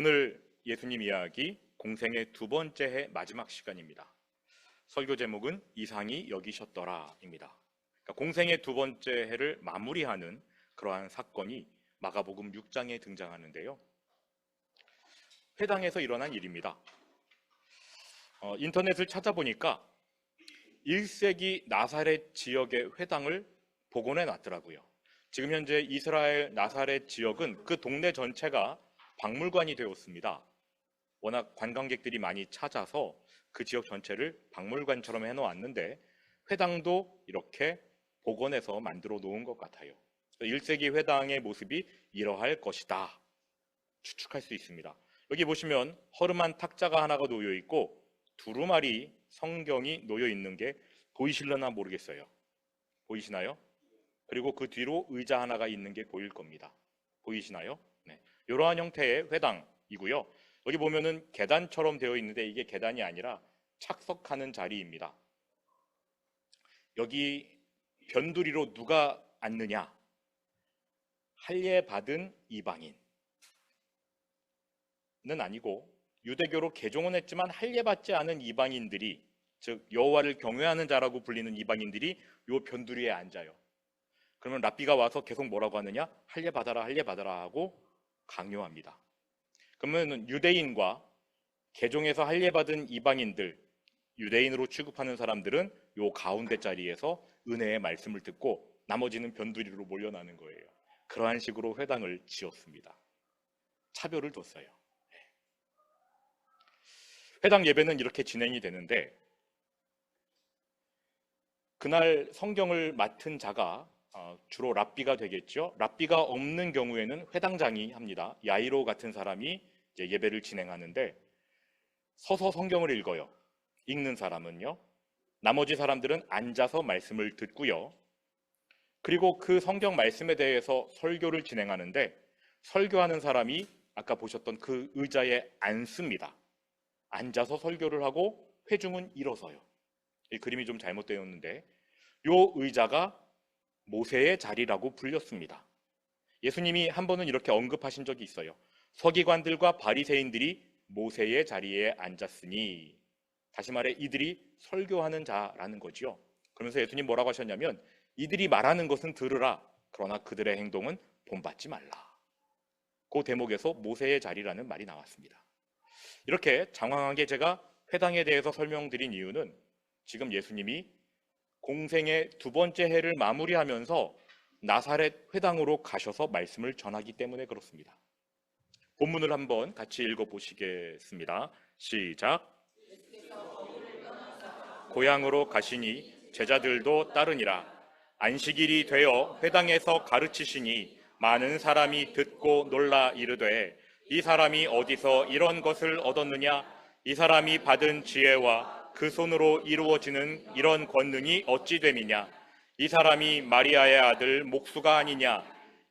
오늘 예수님 이야기 공생의 두 번째 해 마지막 시간입니다. 설교 제목은 이상히 여기셨더라입니다. 그러니까 공생의 두 번째 해를 마무리하는 그러한 사건이 마가복음 6장에 등장하는데요. 회당에서 일어난 일입니다. 인터넷을 찾아보니까 1세기 나사렛 지역의 회당을 복원해 놨더라고요. 지금 현재 이스라엘 나사렛 지역은 그 동네 전체가 박물관이 되었습니다. 워낙 관광객들이 많이 찾아서 그 지역 전체를 박물관처럼 해놓았는데 회당도 이렇게 복원해서 만들어 놓은 것 같아요. 1세기 회당의 모습이 이러할 것이다 추측할 수 있습니다. 여기 보시면 허름한 탁자가 하나가 놓여 있고 두루마리 성경이 놓여 있는 게 보이실려나 모르겠어요. 보이시나요? 그리고 그 뒤로 의자 하나가 있는 게 보일 겁니다. 보이시나요? 네. 이러한 형태의 회당이고요. 여기 보면은 계단처럼 되어 있는데 이게 계단이 아니라 착석하는 자리입니다. 여기 변두리로 누가 앉느냐? 할례 받은 이방인은 아니고 유대교로 개종은 했지만 할례 받지 않은 이방인들이, 즉 여호와를 경외하는 자라고 불리는 이방인들이 요 변두리에 앉아요. 그러면 랍비가 와서 계속 뭐라고 하느냐? 할례 받아라, 할례 받아라 하고 강요합니다. 그러면 유대인과 개종에서 할례 받은 이방인들, 유대인으로 취급하는 사람들은 요 가운데 자리에서 은혜의 말씀을 듣고 나머지는 변두리로 몰려나는 거예요. 그러한 식으로 회당을 지었습니다. 차별을 뒀어요. 회당 예배는 이렇게 진행이 되는데 그날 성경을 맡은 자가 주로 랍비가 되겠죠. 랍비가 없는 경우에는 회당장이 합니다. 야이로 같은 사람이 이제 예배를 진행하는데 서서 성경을 읽어요. 읽는 사람은요. 나머지 사람들은 앉아서 말씀을 듣고요. 그리고 그 성경 말씀에 대해서 설교를 진행하는데 설교하는 사람이 아까 보셨던 그 의자에 앉습니다. 앉아서 설교를 하고 회중은 일어서요. 이 그림이 좀 잘못되었는데 요 의자가 모세의 자리라고 불렸습니다. 예수님이 한 번은 이렇게 언급하신 적이 있어요. 서기관들과 바리새인들이 모세의 자리에 앉았으니, 다시 말해 이들이 설교하는 자라는 거지요. 그러면서 예수님 뭐라고 하셨냐면 이들이 말하는 것은 들으라, 그러나 그들의 행동은 본받지 말라. 그 대목에서 모세의 자리라는 말이 나왔습니다. 이렇게 장황하게 제가 회당에 대해서 설명드린 이유는 지금 예수님이 공생의 두 번째 해를 마무리하면서 나사렛 회당으로 가셔서 말씀을 전하기 때문에 그렇습니다. 본문을 한번 같이 읽어보시겠습니다. 시작. 고향으로 가시니 제자들도 따르니라. 안식일이 되어 회당에서 가르치시니 많은 사람이 듣고 놀라 이르되 이 사람이 어디서 이런 것을 얻었느냐? 이 사람이 받은 지혜와 그 손으로 이루어지는 이런 권능이 어찌 됨이냐? 이 사람이 마리아의 아들 목수가 아니냐?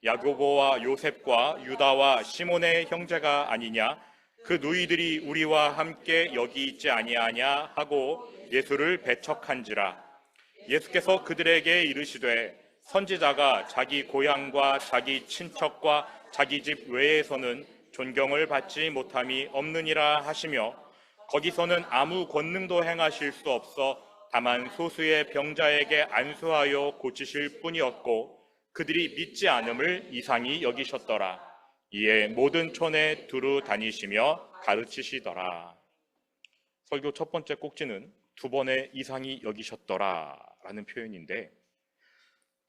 야고보와 요셉과 유다와 시몬의 형제가 아니냐? 그 누이들이 우리와 함께 여기 있지 아니하냐? 하고 예수를 배척한지라. 예수께서 그들에게 이르시되 선지자가 자기 고향과 자기 친척과 자기 집 외에서는 존경을 받지 못함이 없느니라 하시며 거기서는 아무 권능도 행하실 수 없어 다만 소수의 병자에게 안수하여 고치실 뿐이었고 그들이 믿지 않음을 이상히 여기셨더라. 이에 모든 촌에 두루 다니시며 가르치시더라. 설교 첫 번째 꼭지는 두 번의 이상히 여기셨더라 라는 표현인데,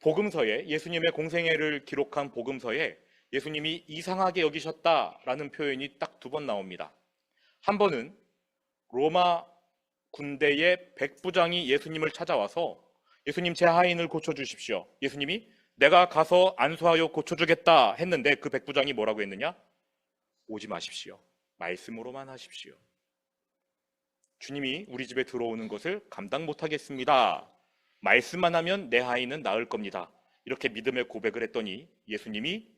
복음서에, 예수님의 공생애를 기록한 복음서에 예수님이 이상하게 여기셨다라는 표현이 딱 두 번 나옵니다. 한 번은 로마 군대의 백부장이 예수님을 찾아와서 예수님 제 하인을 고쳐주십시오. 예수님이 내가 가서 안수하여 고쳐주겠다 했는데 그 백부장이 뭐라고 했느냐? 오지 마십시오. 말씀으로만 하십시오. 주님이 우리 집에 들어오는 것을 감당 못하겠습니다. 말씀만 하면 내 하인은 나을 겁니다. 이렇게 믿음의 고백을 했더니 예수님이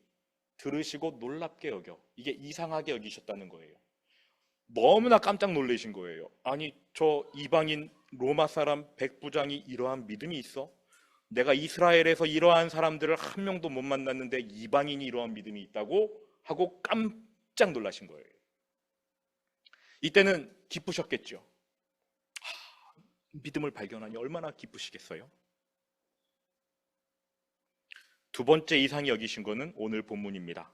들으시고 놀랍게 여겨, 이게 이상하게 여기셨다는 거예요. 너무나 깜짝 놀라신 거예요. 아니, 저 이방인 로마 사람 백부장이 이러한 믿음이 있어? 내가 이스라엘에서 이러한 사람들을 한 명도 못 만났는데 이방인이 이러한 믿음이 있다고 하고 깜짝 놀라신 거예요. 이때는 기쁘셨겠죠. 믿음을 발견하니 얼마나 기쁘시겠어요? 두 번째 이상히 여기신 것은 오늘 본문입니다.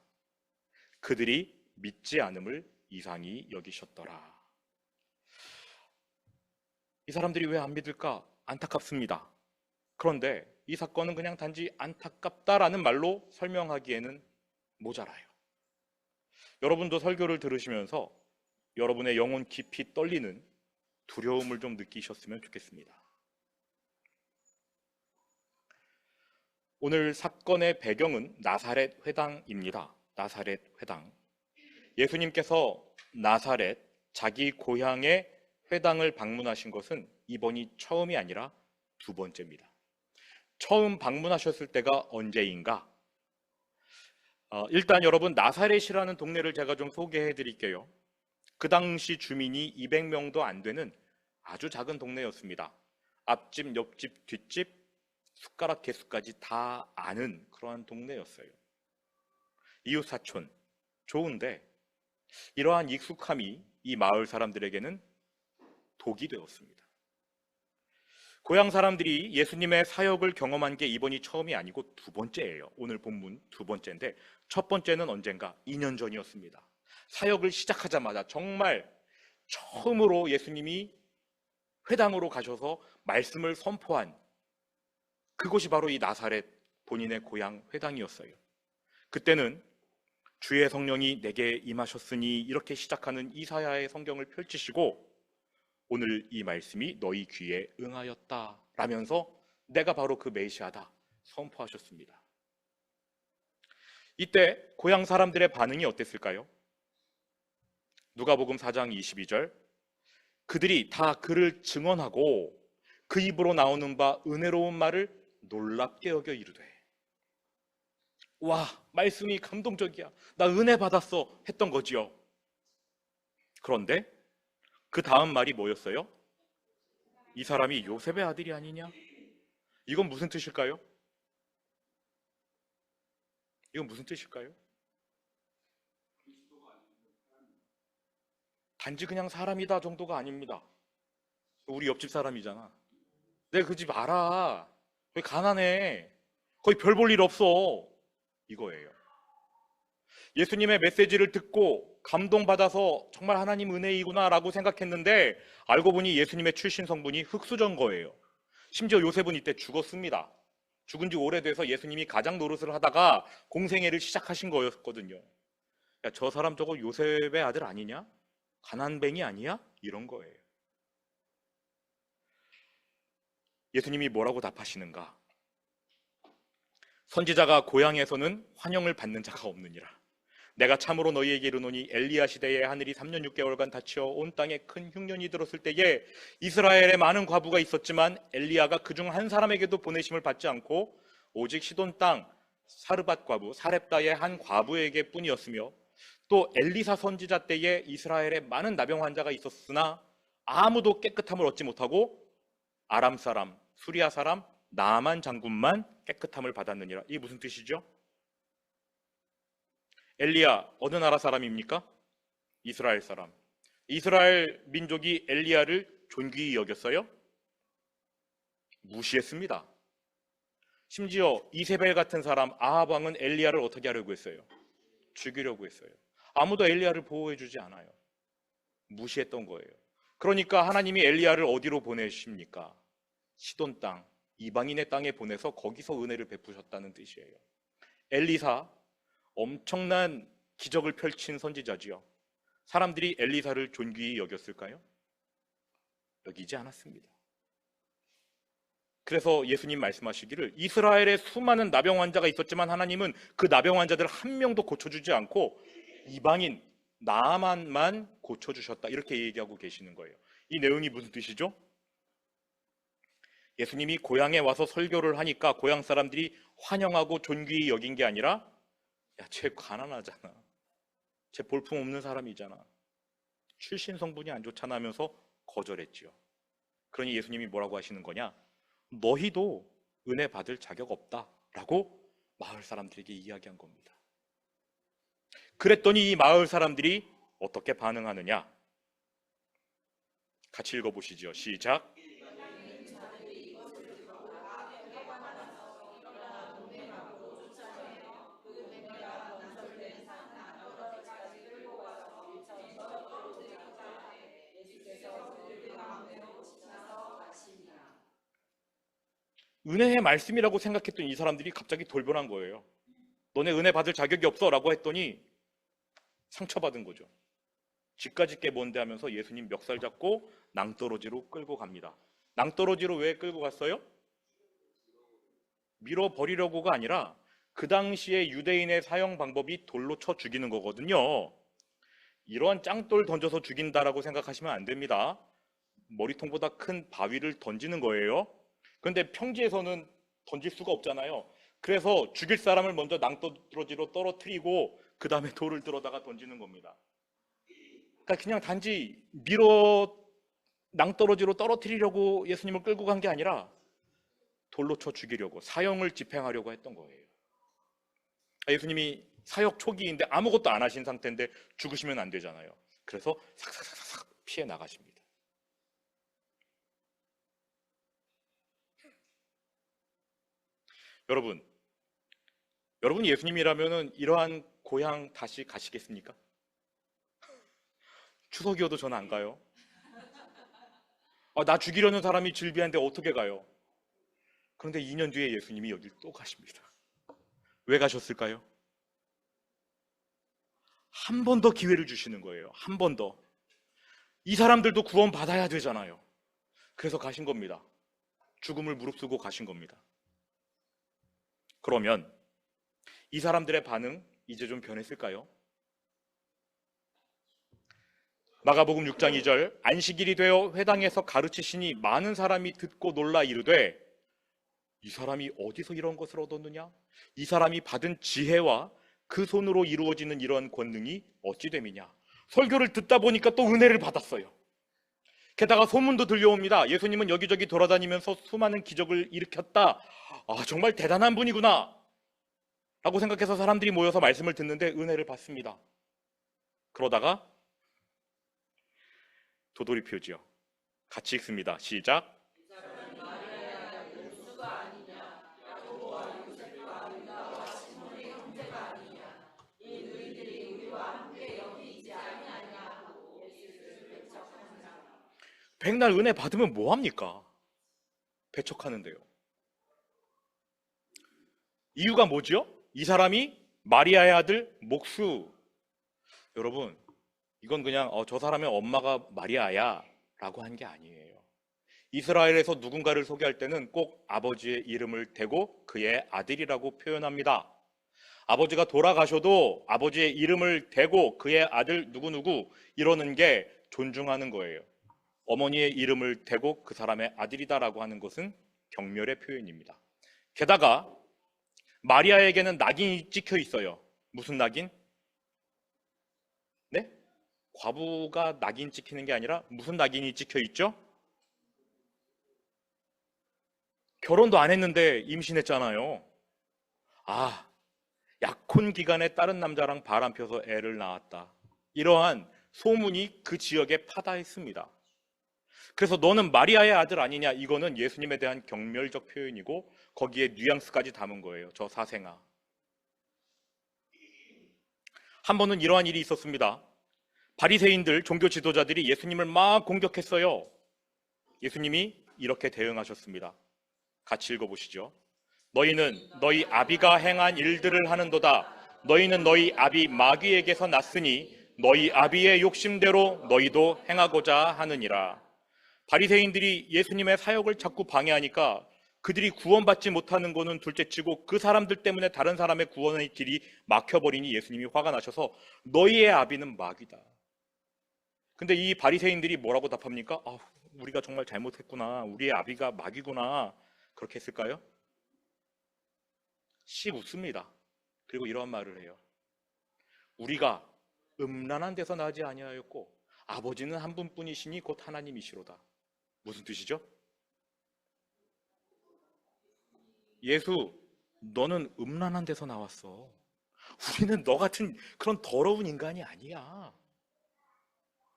그들이 믿지 않음을 이상히 여기셨더라. 이 사람들이 왜 안 믿을까? 안타깝습니다. 그런데 이 사건은 그냥 단지 안타깝다라는 말로 설명하기에는 모자라요. 여러분도 설교를 들으시면서 여러분의 영혼 깊이 떨리는 두려움을 좀 느끼셨으면 좋겠습니다. 오늘 사건의 배경은 나사렛 회당입니다. 나사렛 회당. 예수님께서 나사렛, 자기 고향의 회당을 방문하신 것은 이번이 처음이 아니라 두 번째입니다. 처음 방문하셨을 때가 언제인가? 일단 여러분, 나사렛이라는 동네를 제가 좀 소개해 드릴게요. 그 당시 주민이 200명도 안 되는 아주 작은 동네였습니다. 앞집, 옆집, 뒷집, 숟가락 개수까지 다 아는 그러한 동네였어요. 이웃사촌, 좋은데 이러한 익숙함이 이 마을 사람들에게는 독이 되었습니다. 고향 사람들이 예수님의 사역을 경험한 게 이번이 처음이 아니고 두 번째예요. 오늘 본문 두 번째인데 첫 번째는 언젠가 2년 전이었습니다. 사역을 시작하자마자 정말 처음으로 예수님이 회당으로 가셔서 말씀을 선포한 그곳이 바로 이 나사렛 본인의 고향 회당이었어요. 그때는 주의 성령이 내게 임하셨으니 이렇게 시작하는 이사야의 성경을 펼치시고 오늘 이 말씀이 너희 귀에 응하였다 라면서 내가 바로 그 메시아다 선포하셨습니다. 이때 고향 사람들의 반응이 어땠을까요? 누가복음 4장 22절 그들이 다 그를 증언하고 그 입으로 나오는 바 은혜로운 말을 놀랍게 여겨 이르되 와, 말씀이 감동적이야. 나 은혜 받았어 했던 거지요. 그런데 그 다음 말이 뭐였어요? 이 사람이 요셉의 아들이 아니냐? 이건 무슨 뜻일까요? 이건 무슨 뜻일까요? 단지 그냥 사람이다 정도가 아닙니다. 우리 옆집 사람이잖아. 내가 그 집 알아. 거기 가난해. 거기 별 볼 일 없어. 이거예요. 예수님의 메시지를 듣고 감동받아서 정말 하나님 은혜이구나 라고 생각했는데 알고 보니 예수님의 출신 성분이 흙수저인 거예요. 심지어 요셉은 이때 죽었습니다. 죽은 지 오래돼서 예수님이 가장 노릇을 하다가 공생애를 시작하신 거였거든요. 야, 저 사람 저거 요셉의 아들 아니냐? 가난뱅이 아니야? 이런 거예요. 예수님이 뭐라고 답하시는가? 선지자가 고향에서는 환영을 받는 자가 없느니라. 내가 참으로 너희에게 이르노니 엘리야 시대에 하늘이 3년 6개월간 닫혀 온 땅에 큰 흉년이 들었을 때에 이스라엘에 많은 과부가 있었지만 엘리야가 그중 한 사람에게도 보내심을 받지 않고 오직 시돈 땅 사르밧 과부 사렙다의 한 과부에게 뿐이었으며 또 엘리사 선지자 때에 이스라엘에 많은 나병 환자가 있었으나 아무도 깨끗함을 얻지 못하고 아람 사람, 수리아 사람, 나만 장군만 깨끗함을 받았느니라. 이게 무슨 뜻이죠? 엘리야 어느 나라 사람입니까? 이스라엘 사람. 이스라엘 민족이 엘리야를 존귀히 여겼어요? 무시했습니다. 심지어 이세벨 같은 사람 아합 왕은 엘리야를 어떻게 하려고 했어요? 죽이려고 했어요. 아무도 엘리야를 보호해주지 않아요. 무시했던 거예요. 그러니까 하나님이 엘리야를 어디로 보내십니까? 시돈 땅, 이방인의 땅에 보내서 거기서 은혜를 베푸셨다는 뜻이에요. 엘리사 엄청난 기적을 펼친 선지자지요. 사람들이 엘리사를 존귀히 여겼을까요? 여기지 않았습니다. 그래서 예수님 말씀하시기를 이스라엘에 수많은 나병 환자가 있었지만 하나님은 그 나병 환자들 한 명도 고쳐주지 않고 이방인 나만만 고쳐주셨다 이렇게 얘기하고 계시는 거예요. 이 내용이 무슨 뜻이죠? 예수님이 고향에 와서 설교를 하니까 고향 사람들이 환영하고 존귀히 여긴 게 아니라 야, 쟤 가난하잖아. 쟤 볼품없는 사람이잖아. 출신 성분이 안 좋잖아 하면서 거절했지요. 그러니 예수님이 뭐라고 하시는 거냐? 너희도 은혜 받을 자격 없다라고 마을 사람들에게 이야기한 겁니다. 그랬더니 이 마을 사람들이 어떻게 반응하느냐? 같이 읽어보시죠. 시작. 은혜의 말씀이라고 생각했던 이 사람들이 갑자기 돌변한 거예요. 너네 은혜 받을 자격이 없어 라고 했더니 상처받은 거죠. 집까지 꽤 먼데 하면서 예수님 멱살 잡고 낭떠러지로 끌고 갑니다. 낭떠러지로 왜 끌고 갔어요? 밀어버리려고가 아니라 그 당시에 유대인의 사형 방법이 돌로 쳐 죽이는 거거든요. 이러한 짱돌 던져서 죽인다라고 생각하시면 안 됩니다. 머리통보다 큰 바위를 던지는 거예요. 그런데 평지에서는 던질 수가 없잖아요. 그래서 죽일 사람을 먼저 낭떠러지로 떨어뜨리고 그 다음에 돌을 들어다가 던지는 겁니다. 그러니까 그냥 단지 낭떠러지로 떨어뜨리려고 예수님을 끌고 간 게 아니라 돌로 쳐 죽이려고, 사형을 집행하려고 했던 거예요. 예수님이 사역 초기인데 아무것도 안 하신 상태인데 죽으시면 안 되잖아요. 그래서 삭삭삭삭 피해 나가십니다. 여러분 예수님이라면 이러한 고향 다시 가시겠습니까? 추석이어도 저는 안 가요. 나 죽이려는 사람이 질비한데 어떻게 가요? 그런데 2년 뒤에 예수님이 여길 또 가십니다. 왜 가셨을까요? 한 번 더 기회를 주시는 거예요. 한 번 더. 이 사람들도 구원 받아야 되잖아요. 그래서 가신 겁니다. 죽음을 무릅쓰고 가신 겁니다. 그러면 이 사람들의 반응 이제 좀 변했을까요? 마가복음 6장 2절, 안식일이 되어 회당에서 가르치시니 많은 사람이 듣고 놀라 이르되 이 사람이 어디서 이런 것을 얻었느냐? 이 사람이 받은 지혜와 그 손으로 이루어지는 이런 권능이 어찌 됨이냐? 설교를 듣다 보니까 또 은혜를 받았어요. 게다가 소문도 들려옵니다. 예수님은 여기저기 돌아다니면서 수많은 기적을 일으켰다. 정말 대단한 분이구나 라고 생각해서 사람들이 모여서 말씀을 듣는데 은혜를 받습니다. 그러다가 도돌이표지요. 같이 읽습니다. 시작. 백날 은혜 받으면 뭐합니까? 배척하는데요. 이유가 뭐지요? 이 사람이 마리아의 아들 목수. 여러분, 이건 그냥 저 사람의 엄마가 마리아야 라고 한 게 아니에요. 이스라엘에서 누군가를 소개할 때는 꼭 아버지의 이름을 대고 그의 아들이라고 표현합니다. 아버지가 돌아가셔도 아버지의 이름을 대고 그의 아들 누구누구 이러는 게 존중하는 거예요. 어머니의 이름을 대고 그 사람의 아들이다라고 하는 것은 경멸의 표현입니다. 게다가 마리아에게는 낙인이 찍혀 있어요. 무슨 낙인? 네? 과부가 낙인 찍히는 게 아니라 무슨 낙인이 찍혀 있죠? 결혼도 안 했는데 임신했잖아요. 약혼 기간에 다른 남자랑 바람 펴서 애를 낳았다. 이러한 소문이 그 지역에 파다했습니다. 그래서 너는 마리아의 아들 아니냐? 이거는 예수님에 대한 경멸적 표현이고 거기에 뉘앙스까지 담은 거예요. 저 사생아. 한 번은 이러한 일이 있었습니다. 바리새인들, 종교 지도자들이 예수님을 막 공격했어요. 예수님이 이렇게 대응하셨습니다. 같이 읽어보시죠. 너희는 너희 아비가 행한 일들을 하는도다. 너희는 너희 아비 마귀에게서 났으니 너희 아비의 욕심대로 너희도 행하고자 하느니라. 바리새인들이 예수님의 사역을 자꾸 방해하니까 그들이 구원받지 못하는 거는 둘째치고 그 사람들 때문에 다른 사람의 구원의 길이 막혀버리니 예수님이 화가 나셔서 너희의 아비는 마귀다. 근데 이 바리새인들이 뭐라고 답합니까? 우리가 정말 잘못했구나. 우리의 아비가 마귀구나. 그렇게 했을까요? 씩 웃습니다. 그리고 이런 말을 해요. 우리가 음란한 데서 나지 아니하였고 아버지는 한 분뿐이시니 곧 하나님이시로다. 무슨 뜻이죠? 예수, 너는 음란한 데서 나왔어. 우리는 너 같은 그런 더러운 인간이 아니야.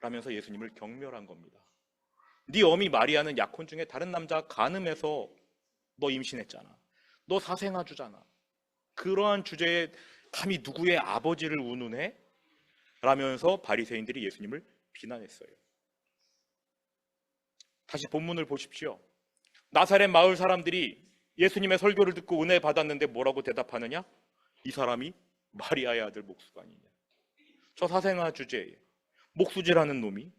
라면서 예수님을 경멸한 겁니다. 네 어미 마리아는 약혼 중에 다른 남자 간음해서 너 임신했잖아. 너 사생아 주잖아. 그러한 주제에 감히 누구의 아버지를 운운해? 라면서 바리새인들이 예수님을 비난했어요. 다시 본문을 보십시오. 나사렛 마을 사람들이 예수님의 설교를 듣고 은혜 받았는데 뭐라고 대답하느냐? 이 사람이 마리아의 아들 목수가 아니냐. 저 사생아 주제에 목수질하는 놈이.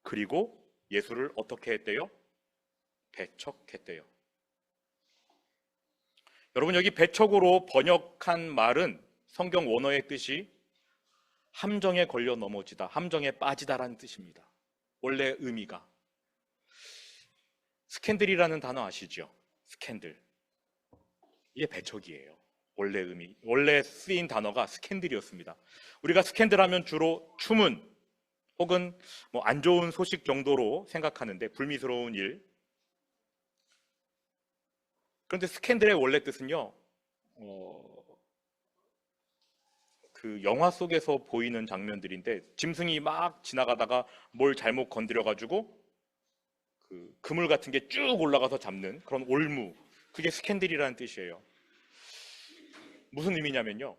그리고 예수를 어떻게 했대요? 배척했대요. 여러분, 여기 배척으로 번역한 말은 성경 원어의 뜻이 함정에 걸려 넘어지다, 함정에 빠지다라는 뜻입니다. 원래 의미가 스캔들이라는 단어 아시죠? 스캔들. 이게 배척이에요. 원래 의미, 원래 쓰인 단어가 스캔들이었습니다. 우리가 스캔들 하면 주로 추문 혹은 뭐 안 좋은 소식 정도로 생각하는데, 불미스러운 일. 그런데 스캔들의 원래 뜻은요, 그 영화 속에서 보이는 장면들인데, 짐승이 막 지나가다가 뭘 잘못 건드려가지고 그 그물 같은 게 쭉 올라가서 잡는 그런 올무, 그게 스캔들이라는 뜻이에요. 무슨 의미냐면요,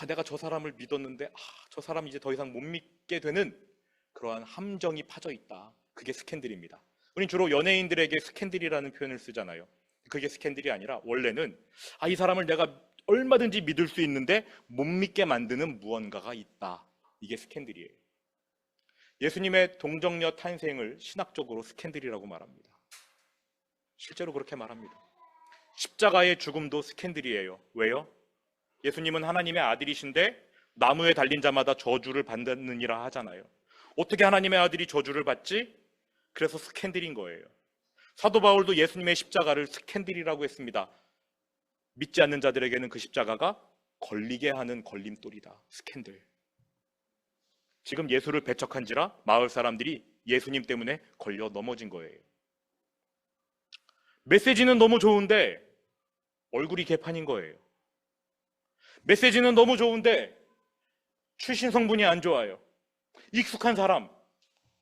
내가 저 사람을 믿었는데 저 사람 이제 더 이상 못 믿게 되는 그러한 함정이 파져 있다. 그게 스캔들입니다. 우린 주로 연예인들에게 스캔들이라는 표현을 쓰잖아요. 그게 스캔들이 아니라 원래는 이 사람을 내가 얼마든지 믿을 수 있는데 못 믿게 만드는 무언가가 있다. 이게 스캔들이에요. 예수님의 동정녀 탄생을 신학적으로 스캔들이라고 말합니다. 실제로 그렇게 말합니다. 십자가의 죽음도 스캔들이에요. 왜요? 예수님은 하나님의 아들이신데 나무에 달린 자마다 저주를 받느니라 하잖아요. 어떻게 하나님의 아들이 저주를 받지? 그래서 스캔들인 거예요. 사도 바울도 예수님의 십자가를 스캔들이라고 했습니다. 믿지 않는 자들에게는 그 십자가가 걸리게 하는 걸림돌이다. 스캔들. 지금 예수를 배척한지라 마을 사람들이 예수님 때문에 걸려 넘어진 거예요. 메시지는 너무 좋은데 얼굴이 개판인 거예요. 메시지는 너무 좋은데 출신 성분이 안 좋아요. 익숙한 사람,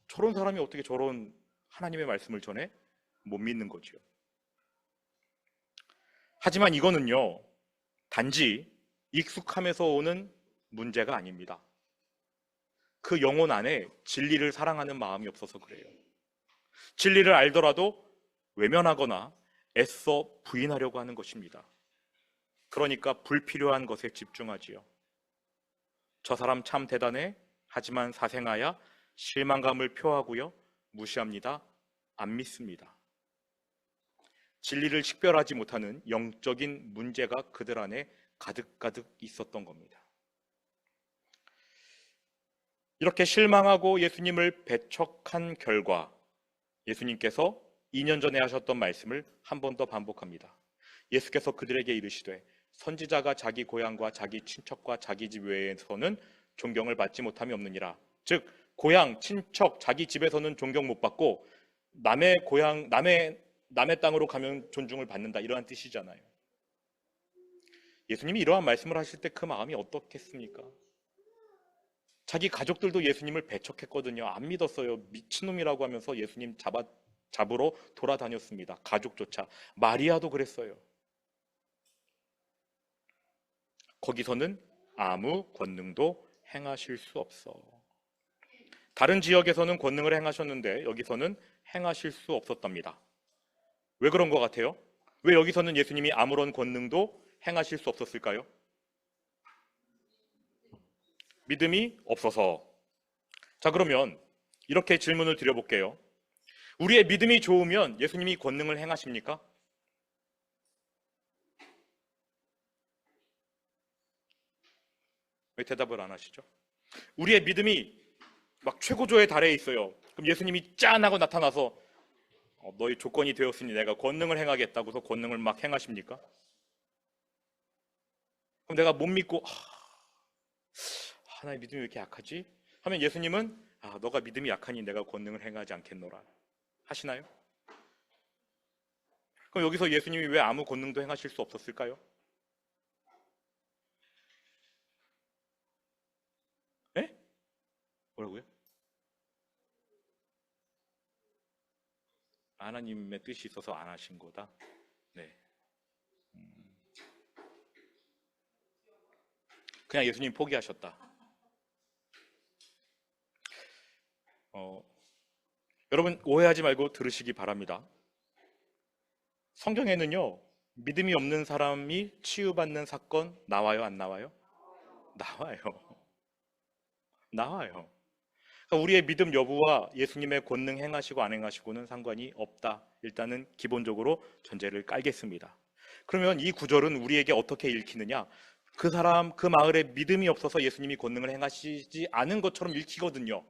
저런 사람이 어떻게 저런 하나님의 말씀을 전해? 못 믿는 거죠. 하지만 이거는요, 단지 익숙함에서 오는 문제가 아닙니다. 그 영혼 안에 진리를 사랑하는 마음이 없어서 그래요. 진리를 알더라도 외면하거나 애써 부인하려고 하는 것입니다. 그러니까 불필요한 것에 집중하지요. 저 사람 참 대단해. 하지만 사생아야 실망감을 표하고요, 무시합니다. 안 믿습니다. 진리를 식별하지 못하는 영적인 문제가 그들 안에 가득가득 있었던 겁니다. 이렇게 실망하고 예수님을 배척한 결과 예수님께서 2년 전에 하셨던 말씀을 한 번 더 반복합니다. 예수께서 그들에게 이르시되 선지자가 자기 고향과 자기 친척과 자기 집 외에서는 존경을 받지 못함이 없느니라. 즉 고향, 친척, 자기 집에서는 존경 못 받고 남의 고향, 남의 땅으로 가면 존중을 받는다, 이러한 뜻이잖아요. 예수님이 이러한 말씀을 하실 때 그 마음이 어떻겠습니까? 자기 가족들도 예수님을 배척했거든요. 안 믿었어요. 미친놈이라고 하면서 예수님 잡으러 돌아다녔습니다. 가족조차. 마리아도 그랬어요. 거기서는 아무 권능도 행하실 수 없어. 다른 지역에서는 권능을 행하셨는데 여기서는 행하실 수 없었답니다. 왜 그런 것 같아요? 왜 여기서는 예수님이 아무런 권능도 행하실 수 없었을까요? 믿음이 없어서. 자, 그러면 이렇게 질문을 드려볼게요. 우리의 믿음이 좋으면 예수님이 권능을 행하십니까? 왜 대답을 안 하시죠? 우리의 믿음이 막 최고조에 달해 있어요. 그럼 예수님이 짠 하고 나타나서 너희 조건이 되었으니 내가 권능을 행하겠다고서 권능을 막 행하십니까? 그럼 내가 못 믿고 나의 믿음이 왜 이렇게 약하지? 하면 예수님은 너가 믿음이 약하니 내가 권능을 행하지 않겠노라 하시나요? 그럼 여기서 예수님이 왜 아무 권능도 행하실 수 없었을까요? 에? 뭐라고요? 하나님의 뜻이 있어서 안 하신 거다. 네. 그냥 예수님 포기하셨다. 여러분 오해하지 말고 들으시기 바랍니다. 성경에는요, 믿음이 없는 사람이 치유받는 사건 나와요, 안 나와요? 나와요. 나와요. 그러니까 우리의 믿음 여부와 예수님의 권능 행하시고 안 행하시고는 상관이 없다. 일단은 기본적으로 전제를 깔겠습니다. 그러면 이 구절은 우리에게 어떻게 읽히느냐? 그 사람, 그 마을에 믿음이 없어서 예수님이 권능을 행하시지 않은 것처럼 읽히거든요.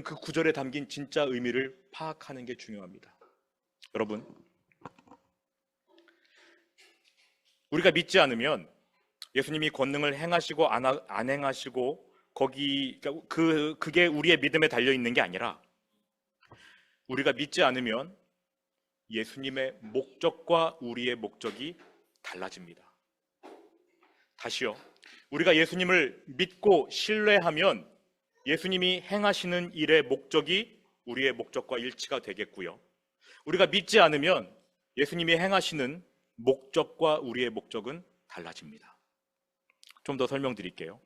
그 구절에 담긴 진짜 의미를 파악하는 게 중요합니다. 여러분, 우리가 믿지 않으면 예수님이 권능을 행하시고 안 행하시고 그게 우리의 믿음에 달려 있는 게 아니라, 우리가 믿지 않으면 예수님의 목적과 우리의 목적이 달라집니다. 다시요. 우리가 예수님을 믿고 신뢰하면 예수님이 행하시는 일의 목적이 우리의 목적과 일치가 되겠고요. 우리가 믿지 않으면 예수님이 행하시는 목적과 우리의 목적은 달라집니다. 좀 더 설명드릴게요.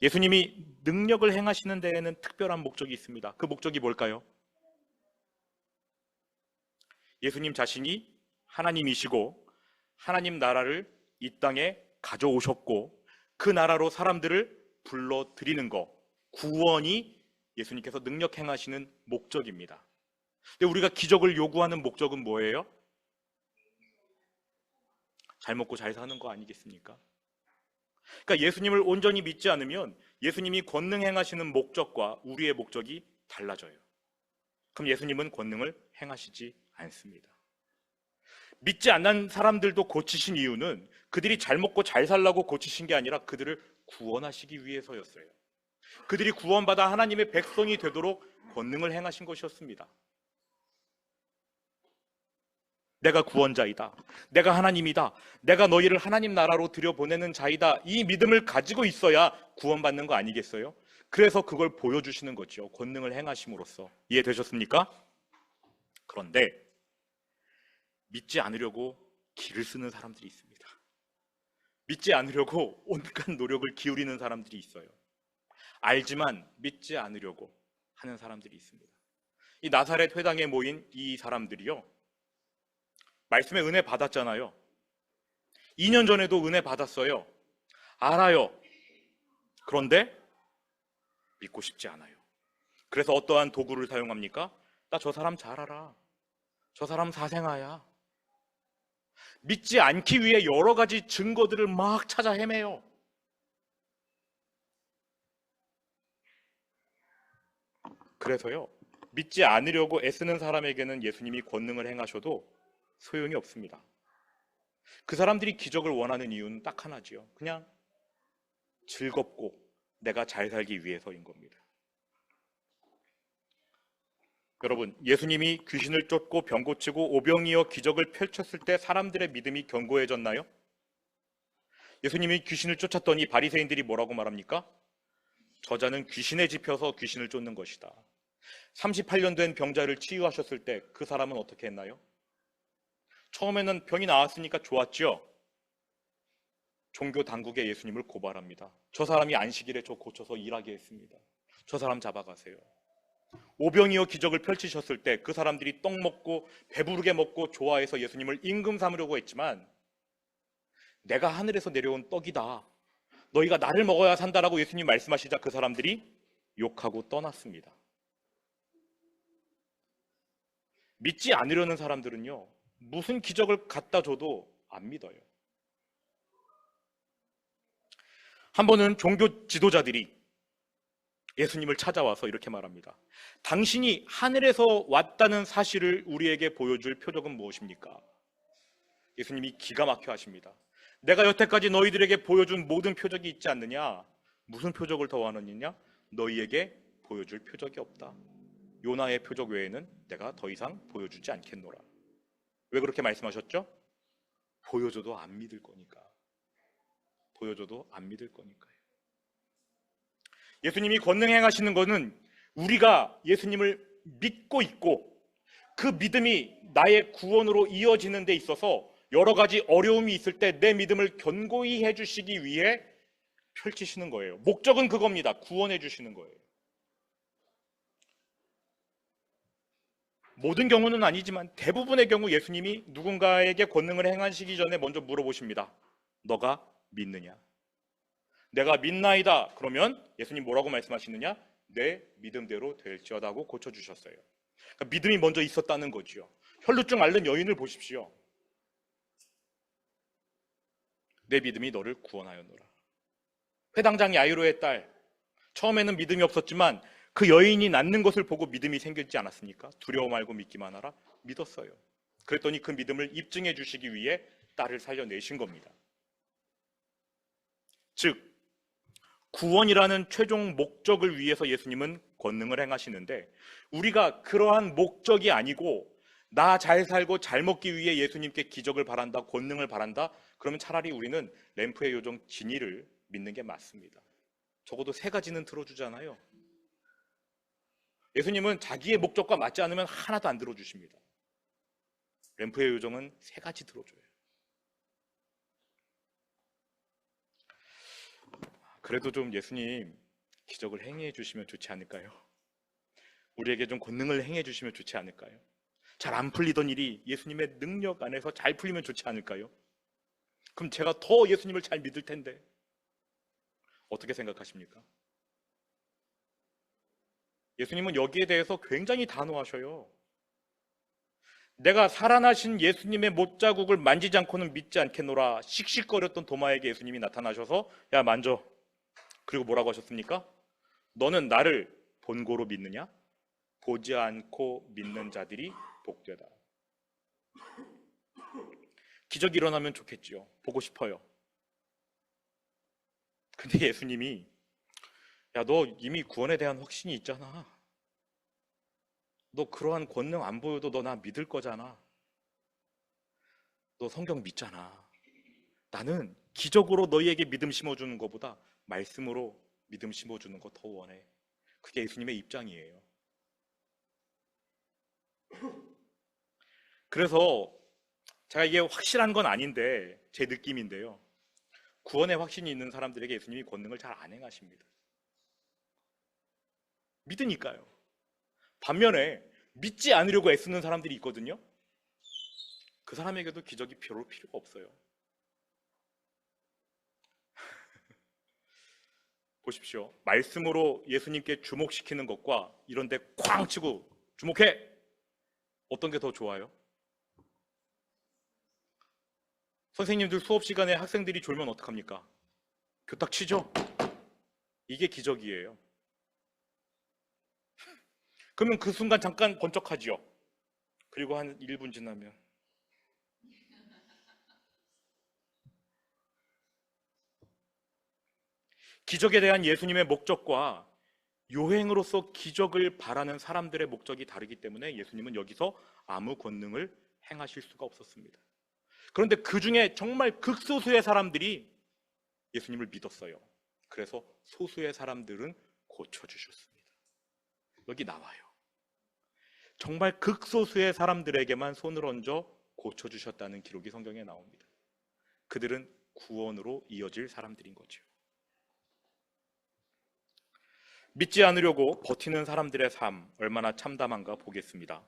예수님이 능력을 행하시는 데에는 특별한 목적이 있습니다. 그 목적이 뭘까요? 예수님 자신이 하나님이시고 하나님 나라를 이 땅에 가져오셨고 그 나라로 사람들을 불러들이는 것, 구원이 예수님께서 능력 행하시는 목적입니다. 근데 우리가 기적을 요구하는 목적은 뭐예요? 잘 먹고 잘 사는 거 아니겠습니까? 그러니까 예수님을 온전히 믿지 않으면 예수님이 권능 행하시는 목적과 우리의 목적이 달라져요. 그럼 예수님은 권능을 행하시지 않습니다. 믿지 않는 사람들도 고치신 이유는 그들이 잘 먹고 잘 살라고 고치신 게 아니라 그들을 구원하시기 위해서였어요. 그들이 구원받아 하나님의 백성이 되도록 권능을 행하신 것이었습니다. 내가 구원자이다. 내가 하나님이다. 내가 너희를 하나님 나라로 들여보내는 자이다. 이 믿음을 가지고 있어야 구원받는 거 아니겠어요? 그래서 그걸 보여주시는 거죠. 권능을 행하심으로써. 이해되셨습니까? 그런데 믿지 않으려고 길을 쓰는 사람들이 있습니다. 믿지 않으려고 온갖 노력을 기울이는 사람들이 있어요. 알지만 믿지 않으려고 하는 사람들이 있습니다. 이 나사렛 회당에 모인 이 사람들이요, 말씀의 은혜 받았잖아요. 2년 전에도 은혜 받았어요. 알아요. 그런데 믿고 싶지 않아요. 그래서 어떠한 도구를 사용합니까? 나 저 사람 잘 알아. 저 사람 사생아야. 믿지 않기 위해 여러 가지 증거들을 막 찾아 헤매요. 그래서요, 믿지 않으려고 애쓰는 사람에게는 예수님이 권능을 행하셔도 소용이 없습니다. 그 사람들이 기적을 원하는 이유는 딱 하나지요. 그냥 즐겁고 내가 잘 살기 위해서인 겁니다. 여러분, 예수님이 귀신을 쫓고 병 고치고 오병이어 기적을 펼쳤을 때 사람들의 믿음이 견고해졌나요? 예수님이 귀신을 쫓았더니 바리새인들이 뭐라고 말합니까? 저자는 귀신에 집혀서 귀신을 쫓는 것이다. 38년 된 병자를 치유하셨을 때 그 사람은 어떻게 했나요? 처음에는 병이 나았으니까 좋았죠. 종교 당국에 예수님을 고발합니다. 저 사람이 안식일에 저 고쳐서 일하게 했습니다. 저 사람 잡아가세요. 오병이어 기적을 펼치셨을 때 그 사람들이 떡 먹고 배부르게 먹고 좋아해서 예수님을 임금 삼으려고 했지만, 내가 하늘에서 내려온 떡이다, 너희가 나를 먹어야 산다라고 예수님 말씀하시자 그 사람들이 욕하고 떠났습니다. 믿지 않으려는 사람들은요, 무슨 기적을 갖다 줘도 안 믿어요. 한 번은 종교 지도자들이 예수님을 찾아와서 이렇게 말합니다. 당신이 하늘에서 왔다는 사실을 우리에게 보여줄 표적은 무엇입니까? 예수님이 기가 막혀 하십니다. 내가 여태까지 너희들에게 보여준 모든 표적이 있지 않느냐? 무슨 표적을 더 원하느냐? 너희에게 보여줄 표적이 없다. 요나의 표적 외에는 내가 더 이상 보여주지 않겠노라. 왜 그렇게 말씀하셨죠? 보여줘도 안 믿을 거니까. 보여줘도 안 믿을 거니까요. 예수님이 권능 행하시는 것은 우리가 예수님을 믿고 있고 그 믿음이 나의 구원으로 이어지는 데 있어서 여러 가지 어려움이 있을 때 내 믿음을 견고히 해주시기 위해 펼치시는 거예요. 목적은 그겁니다. 구원해 주시는 거예요. 모든 경우는 아니지만 대부분의 경우 예수님이 누군가에게 권능을 행하시기 전에 먼저 물어보십니다. 너가 믿느냐? 내가 믿나이다. 그러면 예수님 뭐라고 말씀하시느냐? 내 믿음대로 될지어다 고 고쳐주셨어요. 그러니까 믿음이 먼저 있었다는 거죠. 혈루증 앓는 여인을 보십시오. 내 믿음이 너를 구원하였노라. 회당장 야이로의 딸, 처음에는 믿음이 없었지만 그 여인이 낫는 것을 보고 믿음이 생겼지 않았습니까? 두려워 말고 믿기만 하라. 믿었어요. 그랬더니 그 믿음을 입증해 주시기 위해 딸을 살려내신 겁니다. 즉 구원이라는 최종 목적을 위해서 예수님은 권능을 행하시는데, 우리가 그러한 목적이 아니고 나 잘 살고 잘 먹기 위해 예수님께 기적을 바란다, 권능을 바란다, 그러면 차라리 우리는 램프의 요정 진이를 믿는 게 맞습니다. 적어도 3가지는 들어주잖아요. 예수님은 자기의 목적과 맞지 않으면 하나도 안 들어주십니다. 램프의 요정은 3가지 들어줘요. 그래도 좀 예수님 기적을 행해 주시면 좋지 않을까요? 우리에게 좀 권능을 행해 주시면 좋지 않을까요? 잘 안 풀리던 일이 예수님의 능력 안에서 잘 풀리면 좋지 않을까요? 그럼 제가 더 예수님을 잘 믿을 텐데. 어떻게 생각하십니까? 예수님은 여기에 대해서 굉장히 단호하셔요. 내가 살아나신 예수님의 못자국을 만지지 않고는 믿지 않겠노라 씩씩거렸던 도마에게 예수님이 나타나셔서 야 만져. 그리고 뭐라고 하셨습니까? 너는 나를 본고로 믿느냐? 보지 않고 믿는 자들이 복되다. 기적이 일어나면 좋겠지요. 보고 싶어요. 근데 예수님이 야, 너 이미 구원에 대한 확신이 있잖아. 너 그러한 권능 안 보여도 너 나 믿을 거잖아. 너 성경 믿잖아. 나는 기적으로 너희에게 믿음 심어주는 것보다 말씀으로 믿음 심어주는 거 더 원해. 그게 예수님의 입장이에요. 그래서 제가 이게 확실한 건 아닌데 제 느낌인데요, 구원의 확신이 있는 사람들에게 예수님이 권능을 잘 안 행하십니다. 믿으니까요. 반면에 믿지 않으려고 애쓰는 사람들이 있거든요. 그 사람에게도 기적이 별로 필요가 없어요. 보십시오. 말씀으로 예수님께 주목시키는 것과 이런데 쾅 치고 주목해! 어떤 게 더 좋아요? 선생님들 수업 시간에 학생들이 졸면 어떡합니까? 교탁 치죠? 이게 기적이에요. 그러면 그 순간 잠깐 번쩍하지요. 그리고 한 1분 지나면 기적에 대한 예수님의 목적과 요행으로서 기적을 바라는 사람들의 목적이 다르기 때문에 예수님은 여기서 아무 권능을 행하실 수가 없었습니다. 그런데 그 중에 정말 극소수의 사람들이 예수님을 믿었어요. 그래서 소수의 사람들은 고쳐주셨습니다. 여기 나와요. 정말 극소수의 사람들에게만 손을 얹어 고쳐주셨다는 기록이 성경에 나옵니다. 그들은 구원으로 이어질 사람들인 거죠. 믿지 않으려고 버티는 사람들의 삶 얼마나 참담한가 보겠습니다.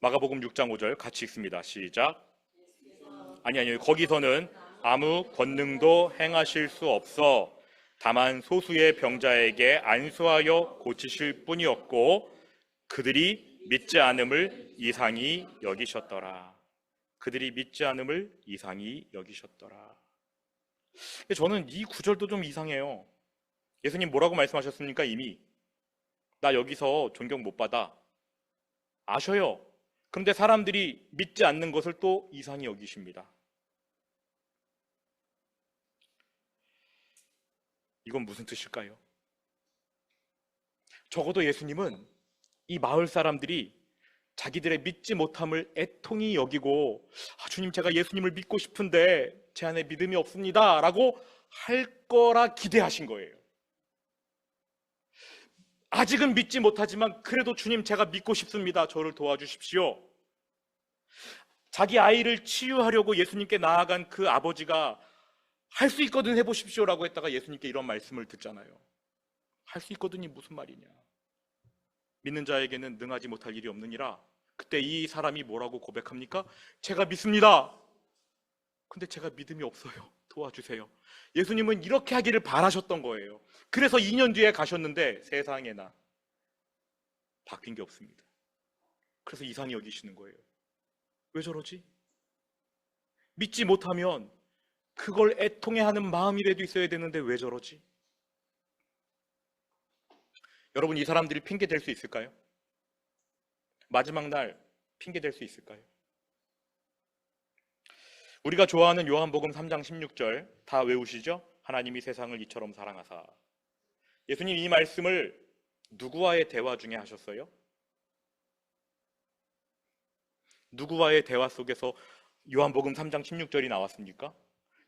마가복음 6장 5절 같이 읽습니다. 시작. 아니요. 거기서는 아무 권능도 행하실 수 없어 다만 소수의 병자에게 안수하여 고치실 뿐이었고 그들이 믿지 않음을 이상히 여기셨더라. 그들이 믿지 않음을 이상히 여기셨더라. 저는 이 구절도 좀 이상해요. 예수님 뭐라고 말씀하셨습니까? 이미 나 여기서 존경 못 받아 아셔요. 그런데 사람들이 믿지 않는 것을 또 이상히 여기십니다. 이건 무슨 뜻일까요? 적어도 예수님은 이 마을 사람들이 자기들의 믿지 못함을 애통히 여기고 주님 제가 예수님을 믿고 싶은데 제 안에 믿음이 없습니다 라고 할 거라 기대하신 거예요. 아직은 믿지 못하지만 그래도 주님 제가 믿고 싶습니다. 저를 도와주십시오. 자기 아이를 치유하려고 예수님께 나아간 그 아버지가 할 수 있거든 해보십시오라고 했다가 예수님께 이런 말씀을 듣잖아요. 할 수 있거든이 무슨 말이냐. 믿는 자에게는 능하지 못할 일이 없느니라. 그때 이 사람이 뭐라고 고백합니까? 제가 믿습니다. 근데 제가 믿음이 없어요. 도와주세요. 예수님은 이렇게 하기를 바라셨던 거예요. 그래서 2년 뒤에 가셨는데 세상에나 바뀐 게 없습니다. 그래서 이상히 여기시는 거예요. 왜 저러지? 믿지 못하면 그걸 애통해하는 마음이라도 있어야 되는데 왜 저러지? 여러분, 이 사람들이 핑계 댈 수 있을까요? 마지막 날 핑계 댈 수 있을까요? 우리가 좋아하는 요한복음 3장 16절 다 외우시죠? 하나님이 세상을 이처럼 사랑하사. 예수님 이 말씀을 누구와의 대화 중에 하셨어요? 누구와의 대화 속에서 요한복음 3장 16절이 나왔습니까?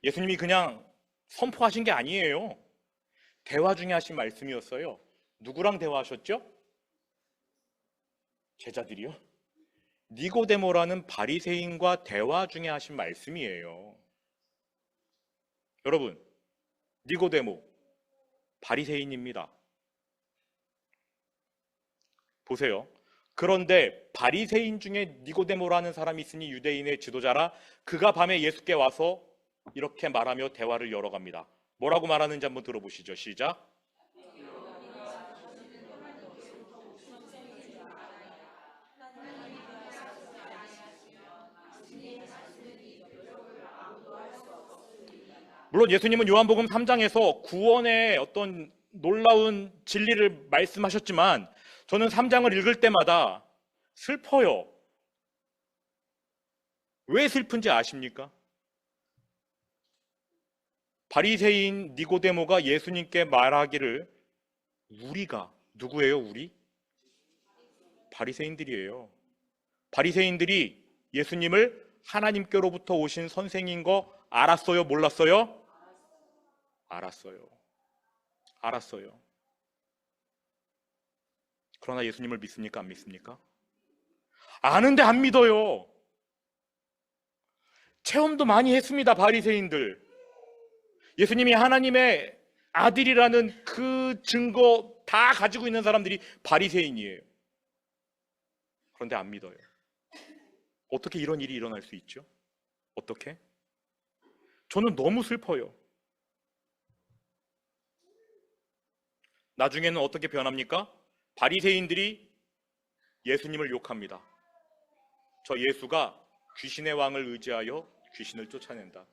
예수님이 그냥 선포하신 게 아니에요. 대화 중에 하신 말씀이었어요. 누구랑 대화하셨죠? 제자들이요? 니고데모라는 바리새인과 대화 중에 하신 말씀이에요. 여러분, 니고데모 바리새인입니다. 보세요. 그런데 바리새인 중에 니고데모라는 사람이 있으니 유대인의 지도자라. 그가 밤에 예수께 와서 이렇게 말하며 대화를 열어갑니다. 뭐라고 말하는지 한번 들어보시죠. 시작. 물론 예수님은 요한복음 3장에서 구원의 어떤 놀라운 진리를 말씀하셨지만 저는 3장을 읽을 때마다 슬퍼요. 왜 슬픈지 아십니까? 바리새인 니고데모가 예수님께 말하기를 우리가 누구예요? 우리? 바리새인들이에요. 바리새인들이 예수님을 하나님께로부터 오신 선생인 거 알았어요? 몰랐어요? 알았어요. 그러나 예수님을 믿습니까? 안 믿습니까? 아는데 안 믿어요. 체험도 많이 했습니다. 바리새인들. 예수님이 하나님의 아들이라는 그 증거 다 가지고 있는 사람들이 바리새인이에요. 그런데 안 믿어요. 어떻게 이런 일이 일어날 수 있죠? 어떻게? 저는 너무 슬퍼요. 나중에는 어떻게 변합니까? 바리새인들이 예수님을 욕합니다. 저 예수가 귀신의 왕을 의지하여 귀신을 쫓아낸다.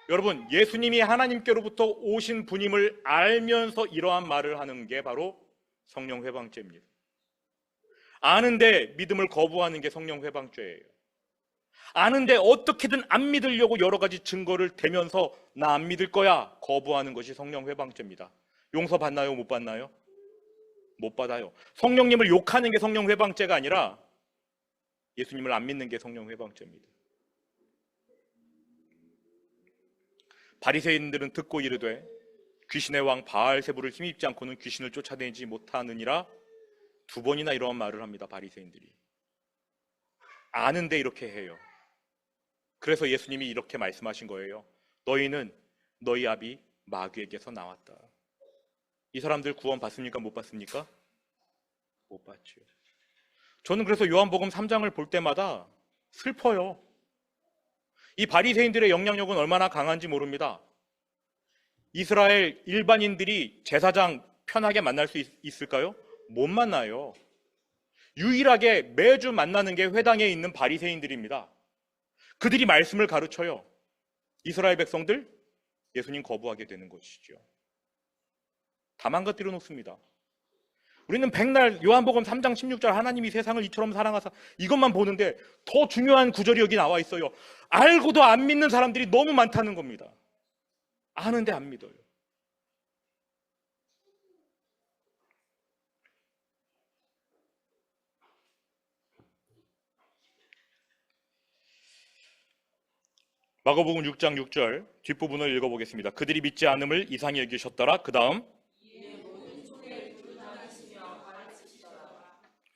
여러분, 예수님이 하나님께로부터 오신 분임을 알면서 이러한 말을 하는 게 바로 성령 회방죄입니다. 아는데 믿음을 거부하는 게 성령 회방죄예요. 아는데 어떻게든 안 믿으려고 여러 가지 증거를 대면서 나 안 믿을 거야 거부하는 것이 성령 회방죄입니다. 용서 받나요? 못 받나요? 못 받아요. 성령님을 욕하는 게 성령 회방죄가 아니라 예수님을 안 믿는 게 성령 회방죄입니다. 바리새인들은 듣고 이르되 귀신의 왕 바알세불을 힘입지 않고는 귀신을 쫓아내지 못하느니라. 2번이나 이러한 말을 합니다. 바리새인들이 아는데 이렇게 해요. 그래서 예수님이 이렇게 말씀하신 거예요. 너희는 너희 아비 마귀에게서 나왔다. 이 사람들 구원 받습니까? 못 받습니까? 못 받죠. 저는 그래서 요한복음 3장을 볼 때마다 슬퍼요. 이 바리새인들의 영향력은 얼마나 강한지 모릅니다. 이스라엘 일반인들이 제사장 편하게 만날 수 있을까요? 못 만나요. 유일하게 매주 만나는 게 회당에 있는 바리새인들입니다. 그들이 말씀을 가르쳐요. 이스라엘 백성들 예수님 거부하게 되는 것이죠. 다 망가뜨려 놓습니다. 우리는 백날 요한복음 3장 16절 하나님이 세상을 이처럼 사랑하사 이것만 보는데 더 중요한 구절이 여기 나와 있어요. 알고도 안 믿는 사람들이 너무 많다는 겁니다. 아는데 안 믿어요. 마가복음 6장 6절 뒷부분을 읽어보겠습니다. 그들이 믿지 않음을 이상히 여기셨더라. 그 다음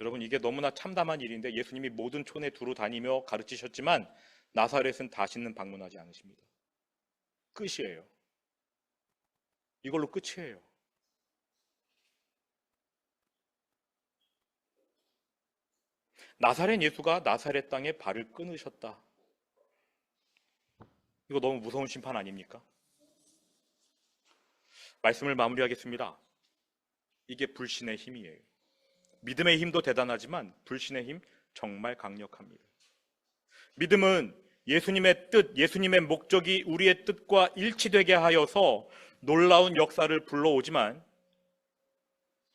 여러분, 이게 너무나 참담한 일인데 예수님이 모든 촌에 두루 다니며 가르치셨지만 나사렛은 다시는 방문하지 않으십니다. 끝이에요. 이걸로 끝이에요. 나사렛 예수가 나사렛 땅에 발을 끊으셨다. 이거 너무 무서운 심판 아닙니까? 말씀을 마무리하겠습니다. 이게 불신의 힘이에요. 믿음의 힘도 대단하지만 불신의 힘 정말 강력합니다. 믿음은 예수님의 뜻, 예수님의 목적이 우리의 뜻과 일치되게 하여서 놀라운 역사를 불러오지만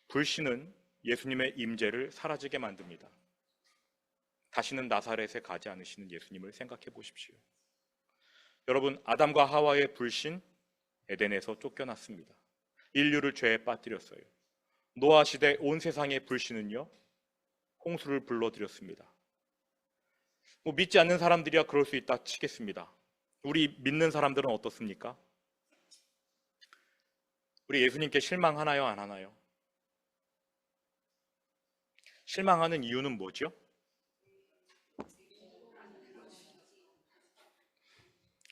불신은 예수님의 임재를 사라지게 만듭니다. 다시는 나사렛에 가지 않으시는 예수님을 생각해 보십시오. 여러분, 아담과 하와의 불신, 에덴에서 쫓겨났습니다. 인류를 죄에 빠뜨렸어요. 노아 시대 온 세상의 불신은요, 홍수를 불러들였습니다. 믿지 않는 사람들이야 그럴 수 있다 치겠습니다. 우리 믿는 사람들은 어떻습니까? 우리 예수님께 실망하나요, 안 하나요? 실망하는 이유는 뭐죠?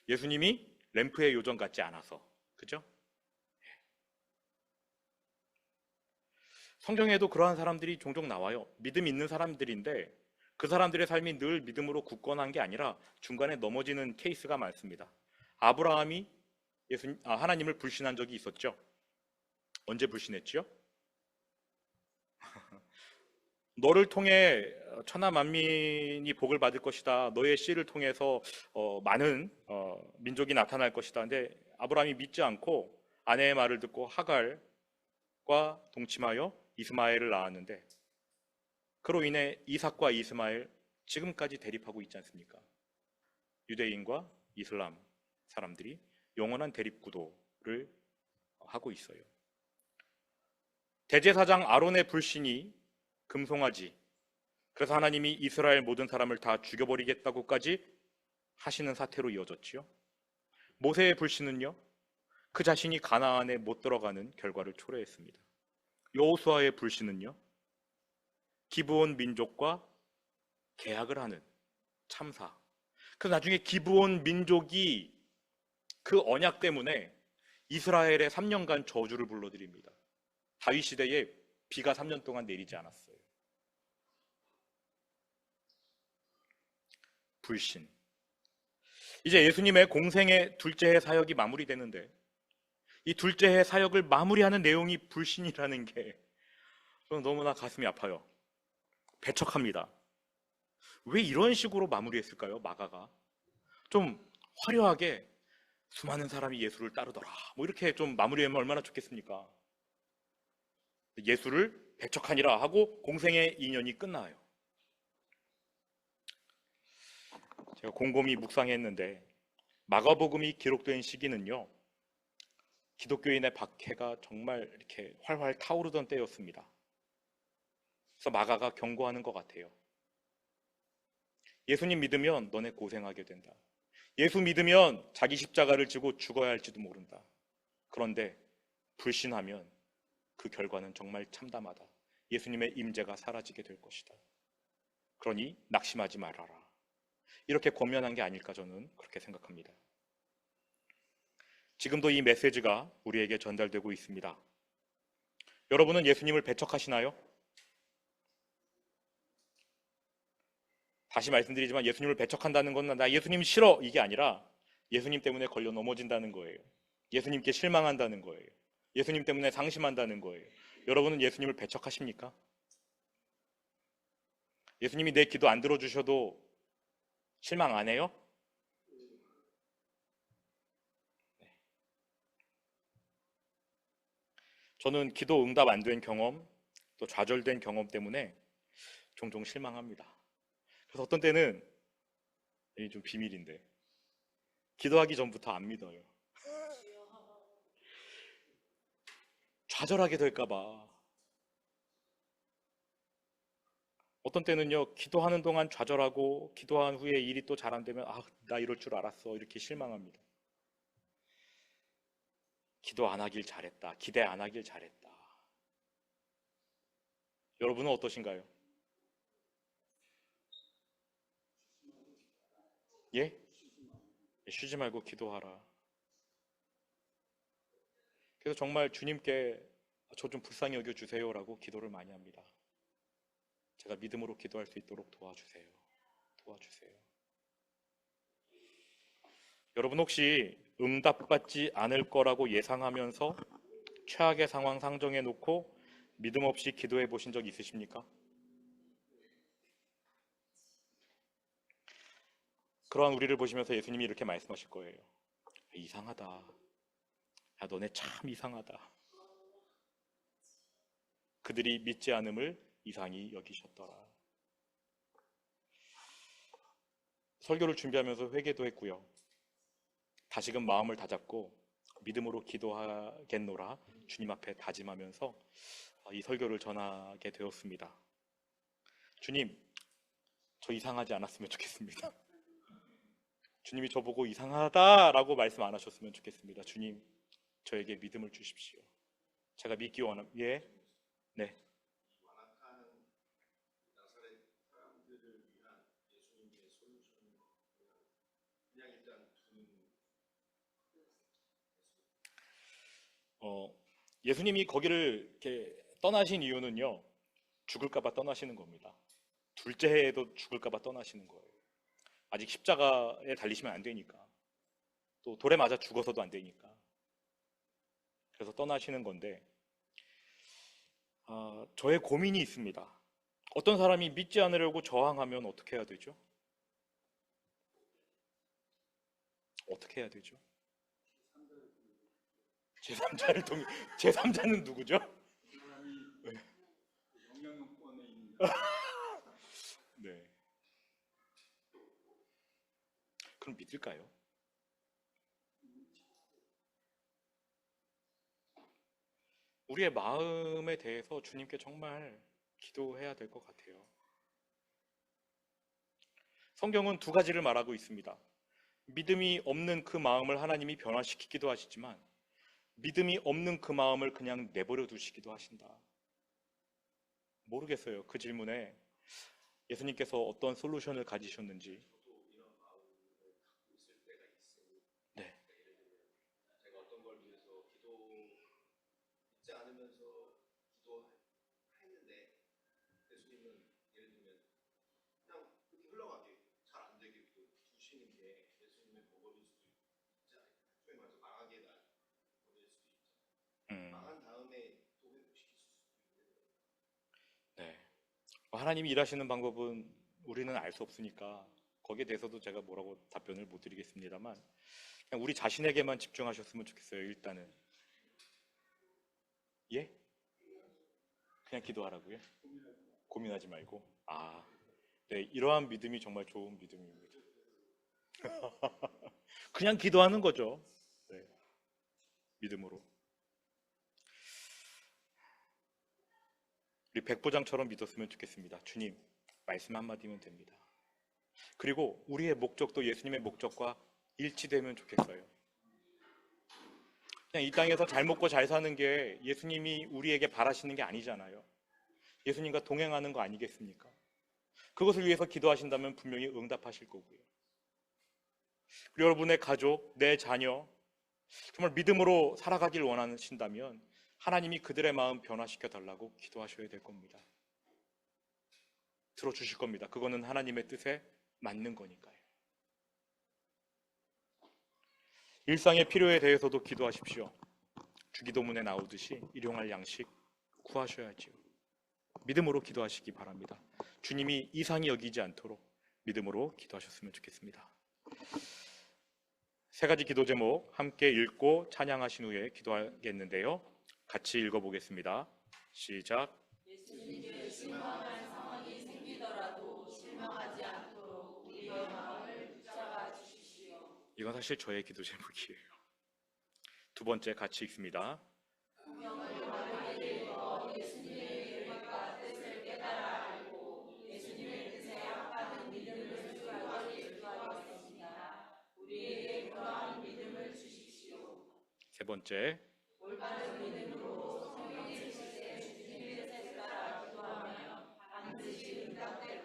예수님이 램프의 요정 같지 않아서, 그죠? 성경에도 그러한 사람들이 종종 나와요. 믿음 있는 사람들인데 그 사람들의 삶이 늘 믿음으로 굳건한 게 아니라 중간에 넘어지는 케이스가 많습니다. 아브라함이 하나님을 불신한 적이 있었죠. 언제 불신했죠? 너를 통해 천하 만민이 복을 받을 것이다. 너의 씨를 통해서 많은 민족이 나타날 것이다. 근데 아브라함이 믿지 않고 아내의 말을 듣고 하갈과 동침하여 이스마엘을 낳았는데 그로 인해 이삭과 이스마엘 지금까지 대립하고 있지 않습니까? 유대인과 이슬람 사람들이 영원한 대립 구도를 하고 있어요. 대제사장 아론의 불신이 금송아지, 그래서 하나님이 이스라엘 모든 사람을 다 죽여버리겠다고까지 하시는 사태로 이어졌지요. 모세의 불신은요, 그 자신이 가나안에 못 들어가는 결과를 초래했습니다. 여호수아의 불신은요, 기브온 민족과 계약을 하는 참사. 그 나중에 기브온 민족이 그 언약 때문에 이스라엘의 3년간 저주를 불러드립니다. 다윗 시대에 비가 3년 동안 내리지 않았어요. 불신. 이제 예수님의 공생의 둘째 해 사역이 마무리되는데 이 둘째 해 사역을 마무리하는 내용이 불신이라는 게 저는 너무나 가슴이 아파요. 배척합니다. 왜 이런 식으로 마무리했을까요? 마가가 좀 화려하게 수많은 사람이 예수를 따르더라 뭐 이렇게 좀 마무리하면 얼마나 좋겠습니까? 예수를 배척하니라 하고 공생의 인연이 끝나요. 제가 곰곰이 묵상했는데 마가복음이 기록된 시기는요, 기독교인의 박해가 정말 이렇게 활활 타오르던 때였습니다. 그래서 마가가 경고하는 것 같아요. 예수님 믿으면 너네 고생하게 된다. 예수 믿으면 자기 십자가를 지고 죽어야 할지도 모른다. 그런데 불신하면 그 결과는 정말 참담하다. 예수님의 임재가 사라지게 될 것이다. 그러니 낙심하지 말아라. 이렇게 권면한 게 아닐까 저는 그렇게 생각합니다. 지금도 이 메시지가 우리에게 전달되고 있습니다. 여러분은 예수님을 배척하시나요? 다시 말씀드리지만 예수님을 배척한다는 건 나 예수님 싫어 이게 아니라 예수님 때문에 걸려 넘어진다는 거예요. 예수님께 실망한다는 거예요. 예수님 때문에 상심한다는 거예요. 여러분은 예수님을 배척하십니까? 예수님이 내 기도 안 들어주셔도 실망 안 해요? 저는 기도 응답 안 된 경험, 또 좌절된 경험 때문에 종종 실망합니다. 그래서 어떤 때는 이게 좀 비밀인데 기도하기 전부터 안 믿어요. 좌절하게 될까 봐. 어떤 때는요, 기도하는 동안 좌절하고 기도한 후에 일이 또 잘 안 되면 나 이럴 줄 알았어 이렇게 실망합니다. 기도 안 하길 잘했다. 기대 안 하길 잘했다. 여러분은 어떠신가요? 예? 쉬지 말고 기도하라. 그래서 정말 주님께 저 좀 불쌍히 여겨주세요라고 기도를 많이 합니다. 제가 믿음으로 기도할 수 있도록 도와주세요. 도와주세요. 여러분 혹시 응답받지 않을 거라고 예상하면서 최악의 상황 상정해 놓고 믿음 없이 기도해 보신 적 있으십니까? 그러한 우리를 보시면서 예수님이 이렇게 말씀하실 거예요. 이상하다. 야, 너네 참 이상하다. 그들이 믿지 않음을 이상히 여기셨더라. 설교를 준비하면서 회개도 했고요. 다시금 마음을 다잡고 믿음으로 기도하겠노라 주님 앞에 다짐하면서 이 설교를 전하게 되었습니다. 주님, 저 이상하지 않았으면 좋겠습니다. 주님이 저보고 이상하다라고 말씀 안 하셨으면 좋겠습니다. 주님, 저에게 믿음을 주십시오. 제가 믿기 원합니다. 예? 네. 예수님이 거기를 이렇게 떠나신 이유는요, 죽을까봐 떠나시는 겁니다. 둘째 해에도 죽을까봐 떠나시는 거예요. 아직 십자가에 달리시면 안 되니까. 또 돌에 맞아 죽어서도 안 되니까. 그래서 떠나시는 건데, 저의 고민이 있습니다. 어떤 사람이 믿지 않으려고 저항하면 어떻게 해야 되죠? 어떻게 해야 되죠? 제3자를 통해 제3자는 누구죠? 네. 네. 그럼 믿을까요? 우리의 마음에 대해서 주님께 정말 기도해야 될 것 같아요. 성경은 두 가지를 말하고 있습니다. 믿음이 없는 그 마음을 하나님이 변화시키기도 하시지만 믿음이 없는 그 마음을 그냥 내버려 두시기도 하신다. 모르겠어요. 그 질문에 예수님께서 어떤 솔루션을 가지셨는지. 네. 음, 네. 하나님이 일하시는 방법은 우리는 알 수 없으니까 거기에 대해서도 제가 뭐라고 답변을 못 드리겠습니다만 그냥 우리 자신에게만 집중하셨으면 좋겠어요. 일단은. 예? 그냥 기도하라고요? 고민하지 말고. 네, 이러한 믿음이 정말 좋은 믿음입니다. 그냥 기도하는 거죠. 네, 믿음으로. 우리 백부장처럼 믿었으면 좋겠습니다. 주님, 말씀 한마디면 됩니다. 그리고 우리의 목적도 예수님의 목적과 일치되면 좋겠어요. 그냥 이 땅에서 잘 먹고 잘 사는 게 예수님이 우리에게 바라시는 게 아니잖아요. 예수님과 동행하는 거 아니겠습니까? 그것을 위해서 기도하신다면 분명히 응답하실 거고요. 그리고 여러분의 가족, 내 자녀, 정말 믿음으로 살아가길 원하신다면 하나님이 그들의 마음 변화시켜 달라고 기도하셔야 될 겁니다. 들어주실 겁니다. 그거는 하나님의 뜻에 맞는 거니까요. 일상의 필요에 대해서도 기도하십시오. 주기도문에 나오듯이 일용할 양식 구하셔야지요. 믿음으로 기도하시기 바랍니다. 주님이 이상히 여기지 않도록 믿음으로 기도하셨으면 좋겠습니다. 세 가지 기도 제목 함께 읽고 찬양하신 후에 기도하겠는데요. 같이 읽어보겠습니다. 시작. 예수님께 실망할 상황이 생기더라도 실망하지 않도록 우리의 마음을 붙잡아 주십시오. 이건 사실 저의 기도 제목이에요. 두 번째 같이 읽습니다. 성경을 바르게 읽어 예수님의 계획과 뜻을 깨달아 알고 예수님의 뜻에 합하는 믿음을 수여하게 기도하겠습니다. 우리에게 그러한 믿음을 주십시오. 세 번째 올바른 믿음으로 성경의 지시에 주님의 뜻에 따라 기도하면 반드시 응답될